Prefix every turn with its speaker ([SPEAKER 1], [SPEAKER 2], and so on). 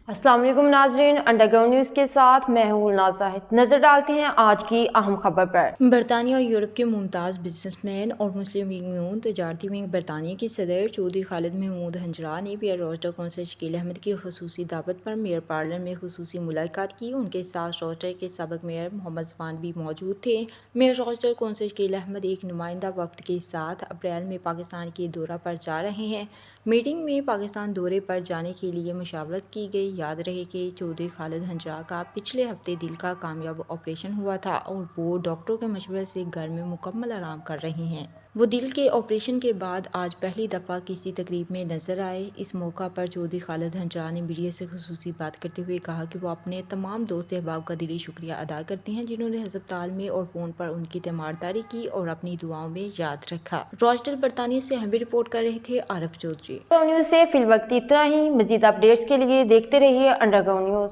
[SPEAKER 1] अस्सलाम वालेकुम नाज़रीन, अंडरग्राउंड न्यूज़ के साथ मैं हूँ गुलनाज़ ज़ाहिद। नजर डालते हैं आज की अहम खबर पर।
[SPEAKER 2] बरतानिया और यूरोप के मुमताज़ बिजनेसमैन और मुस्लिम लीग नून तजारती विंग बरतानिया के सदर चौधरी खालिद महमूद हंजरा ने mayor Roster council Shakeel Ahmed की खसूसी दावत पर मेयर पार्लर में खसूसी मुलाकात की। उनके साथ रोस्टर के सबक मेयर मोहम्मद ज़मान भी मौजूद थे। Mayor Roster council Shakeel Ahmed एक नुमाइंदा वक्त के साथ अप्रैल में पाकिस्तान के दौरा पर जा रहे हैं। मीटिंग में पाकिस्तान दौरे पर जाने के लिए मशावरत की गई। याद रहे कि चौधरी खालिद हंजरा का पिछले हफ्ते दिल का कामयाब ऑपरेशन हुआ था और वो डॉक्टरों के मशवरे से घर में मुकम्मल आराम कर रहे हैं। वो दिल के ऑपरेशन के बाद आज पहली दफ़ा किसी तकरीब में नजर आए। इस मौका पर चौधरी खालिद हंजरा ने मीडिया से खुसूसी बात करते हुए कहा कि वो अपने तमाम दोस्त अहबाब का दिली शुक्रिया अदा करते हैं जिन्होंने हस्पताल में और फ़ोन पर उनकी तीमारदारी की और अपनी दुआओं में याद रखा। रॉस्टल बरतानिया से हमें रिपोर्ट कर रहे थे आरफ चौधरी।
[SPEAKER 1] न्यूज़ से फिलवक्त इतना ही। मजीद अपडेट्स के लिए देखते रहिए अंडरग्राउंड न्यूज़।